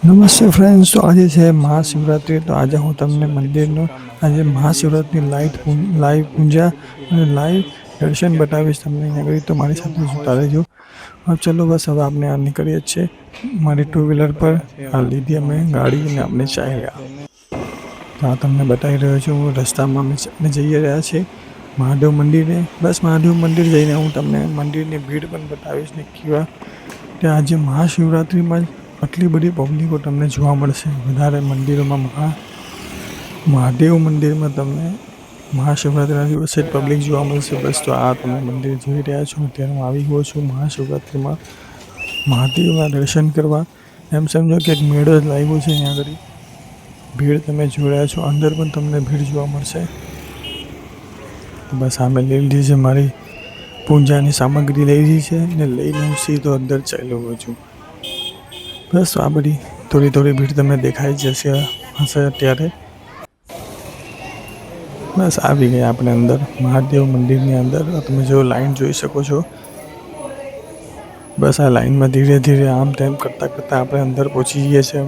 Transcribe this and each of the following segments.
નમસ્તે ફ્રેન્ડ્સ, તો આજે છે મહાશિવરાત્રિ. તો આજે હું તમને મંદિરનો આજે મહાશિવરાત્રિની લાઈવ પૂજા અને લાઈવ દર્શન બતાવીશ તમને અહીંયા આગળ. તો મારી સાથે જોતા રહેજો. ચલો બસ હવે આપણે આ નીકળીએ જ છે. મારી ટુ વ્હીલર પર આ લીધી અમે ગાડી અને આપણે ચાલ્યા. તો આ તમને બતાવી રહ્યો છું હું રસ્તામાં અમે જઈ રહ્યા છીએ મહાદેવ મંદિરે. બસ મહાદેવ મંદિર જઈને હું તમને મંદિરની ભીડ પણ બતાવીશ ને કેવા ત્યાં આજે મહાશિવરાત્રિમાં આટલી બધી પબ્લિકો તમને જોવા મળશે. વધારે મંદિરોમાં મહાદેવ મંદિરમાં તમને મહાશિવરાત્રિના દિવસે જ પબ્લિક જોવા મળશે. બસ તો આ તમે મંદિર જોઈ રહ્યા છો. અત્યારે હું આવી ગયો છું મહાશિવરાત્રિમાં મહાદેવના દર્શન કરવા. એમ સમજો કે એક મેળો જ લાગ્યો છે અહીંયા આગળ. ભીડ તમે જોઈ રહ્યા છો. અંદર પણ તમને ભીડ જોવા મળશે. બસ આમે લઈ લીધી છે મારી પૂજાની સામગ્રી લઈ લીધી છે ને લઈને હું સીધો અંદર ચાલ્યો ગયો છું. બસ આ બધી થોડી ભીડ તમને દેખાઈ જશે હશે અત્યારે. બસ આવી ગયા આપણે અંદર મહાદેવ મંદિરની અંદર. તમે જો લાઈન જોઈ શકો છો. બસ આ લાઈનમાં ધીરે ધીરે આમ તેમ કરતાં આપણે અંદર પહોંચી જઈએ છીએ.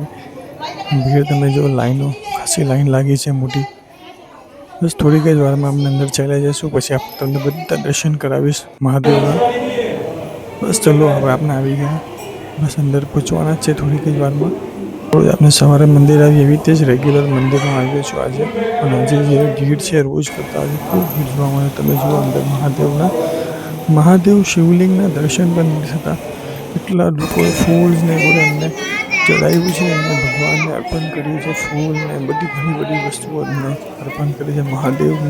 ભીડ તમે જો લાઈનો ખાસી લાઈન લાગી છે મોટી. બસ થોડીક જ વારમાં અમને અંદર ચાલ્યા જઈશું. પછી આપણે તમને બધા દર્શન કરાવીશ મહાદેવના. બસ ચલો હવે આપણે આવી ગયા. બસ અંદર પહોંચવાના જ છે થોડીક જ વારમાં. રોજ આપણે સવારે મંદિર આવી એવી રીતે જ રેગ્યુલર મંદિરમાં આવ્યો છું આજે. અને આજે જે ભીડ છે રોજ કરતાં આજે ખૂબ ભીડ જોવા મળે. તમે જુઓ અંદર મહાદેવ શિવલિંગના દર્શન પણ નથી થતા. એટલા લોકોએ ફૂલ ને બધું એમને ચડાવ્યું છે. એમને ભગવાનને અર્પણ કર્યું છે. ફૂલ ને ઘણી બધી વસ્તુઓ એમને અર્પણ કરી છે. મહાદેવનો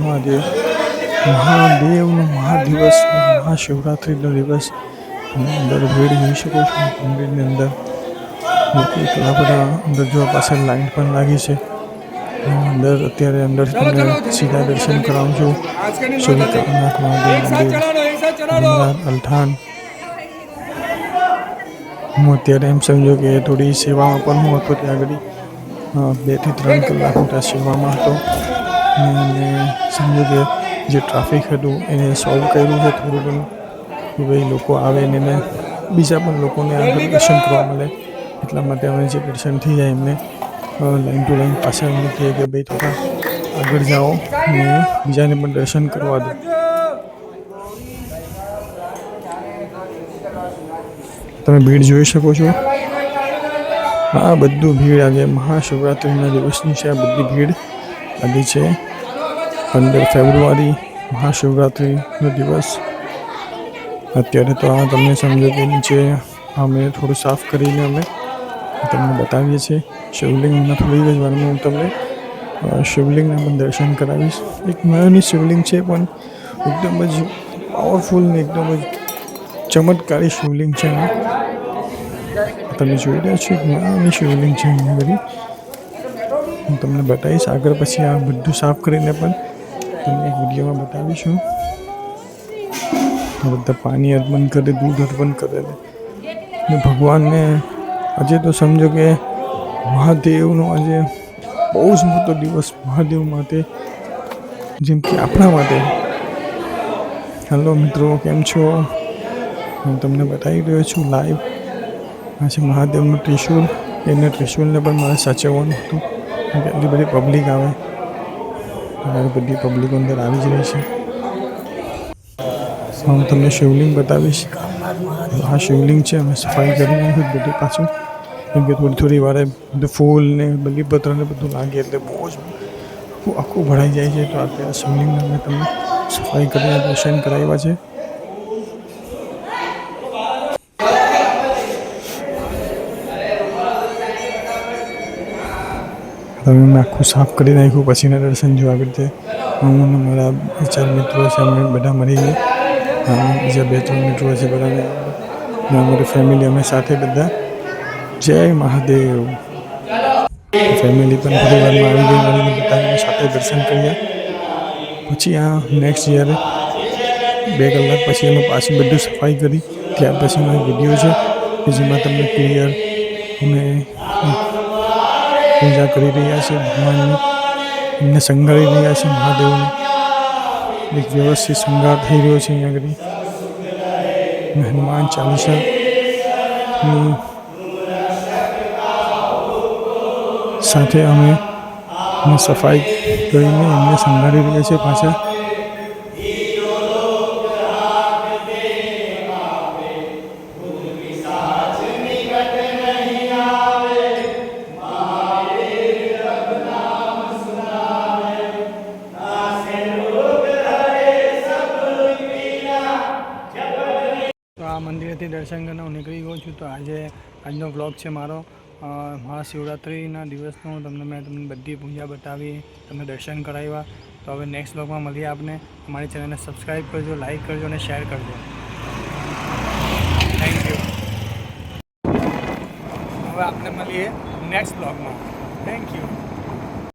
મહાદિવસ મહાશિવરાત્રિનો દિવસ. તમે અંદર ભીડ જોઈ શકો છો મંદિરની અંદર. લોકો એટલા બધા અંદર જોવા પાછળ લાઈન પણ લાગી છે. અંદર અત્યારે અંદરથી તમને સીધા દર્શન કરાવું છું. શ્રી કામનાથ મહાદેવ મંદિર અલથાણ. હું અત્યારે એમ સમજો કે થોડી સેવામાં પણ હું હતો ત્યાં આગળ. 2 થી 3 કલાક હું ત્યાં સેવામાં હતો. અને સમજો કે જે ટ્રાફિક હતું એને સોલ્વ કર્યું છે થોડું ઘણું. કે ભાઈ લોકો આવે ને એને બીજા પણ લોકોને આગળ દર્શન કરવા મળે. એટલા માટે અમે જે દર્શન થઈ જાય એમને લાઈન ટુ લાઈન પાછળ અમને કહે કે ભાઈ થોડા આગળ જાઓ ને બીજાને પણ દર્શન કરવા દો. તમે ભીડ જોઈ શકો છો. આ બધું ભીડ આજે મહાશિવરાત્રિના દિવસની છે. આ બધી ભીડ લાગી છે. 15 ફેબ્રુઆરી મહાશિવરાત્રિનો દિવસ. અત્યારે તો આ તમને સમજો કે નીચે અમે થોડું સાફ કરીને અમે તમને બતાવીએ છીએ. શિવલિંગના થોડી જ વારમાં હું તમને શિવલિંગના પણ દર્શન કરાવીશ. એક નાની શિવલિંગ છે પણ એકદમ જ પાવરફુલ ને એકદમ જ ચમત્કારી શિવલિંગ છે. તમે જોઈ રહ્યા છો એક નાની શિવલિંગ છે અહીંયા આગળ. હું તમને બતાવીશ આગળ પછી આ બધું સાફ કરીને પણ તમને એક વિડીયોમાં બતાવીશું. બધા પાણી અર્પણ કરે, દૂધ અર્પણ કરે ને ભગવાનને આજે તો સમજો કે મહાદેવનો આજે બહુ જ મોટો દિવસ મહાદેવ માટે, જેમ કે આપણા માટે. હેલો મિત્રો, કેમ છો? હું તમને બતાવી રહ્યો છું લાઈવ. આ છે મહાદેવનું ત્રિશૂળ. એને ત્રિશૂળને પણ મારે સાચવવાનું હતું. એટલી બધી પબ્લિક આવે. બધી પબ્લિક અંદર આવી જ રહી છે. હું તમને શિવલિંગ બતાવીશ. આ શિવલિંગ છે. અમે સફાઈ કરી નાખ્યું બધું પાછું. કેમ કે થોડી વારે બધું ફૂલ ને બલીપત્ર ને બધું લાગે એટલે બહુ જ આખું ભરાઈ જાય છે. તો અત્યારે શિવલિંગને અમે તમને સફાઈ કરીને દર્શન કરાવ્યા છે. તમે મેં આખું સાફ કરી નાખ્યું પછીના દર્શન જોવા આવી રીતે હું અને મારા 4 મિત્રો છે. અમે બધા મળીને બીજા 2-3 મિત્રો છે બધાને અમારી ફેમિલી અમે સાથે બધા. જય મહાદેવ. ફેમિલી પણ થોડી વારમાં આવી ગઈ. મળીને બધા સાથે દર્શન કર્યા. પછી આ નેક્સ્ટ યરે 2 કલાક પછી અમે પાછી બધું સફાઈ કરી. ત્યાર પછીનો એક વિડીયો છે કે જેમાં તમને ક્લિયર અમે પૂજા કરી રહ્યા છે ભગવાનની. એમને શણગારી રહ્યા છે મહાદેવને. એક વ્યવસ્થિત શૃંગાર થઈ રહ્યો છે અહીંયા આગળ. હનુમાન ચાલીસાની સાથે અમે સફાઈ કરીને એમને સંભાળી રહ્યા છીએ પાછા. તો આ મંદિરેથી દર્શન કરીને હું નીકળી ગયો છું. તો આજનો વ્લોગ છે મારો મહાશિવરાત્રિના દિવસનો. મેં તમને બધી પૂજા બતાવી, તમને દર્શન કરાવ્યા. તો હવે નેક્સ્ટ વ્લોગમાં મળીએ આપણે. અમારી ચેનલને સબસ્ક્રાઈબ કરજો, લાઈક કરજો અને શેર કરજો. Thank you. હવે આપણે મળીએ નેક્સ્ટ વ્લોગમાં. Thank you.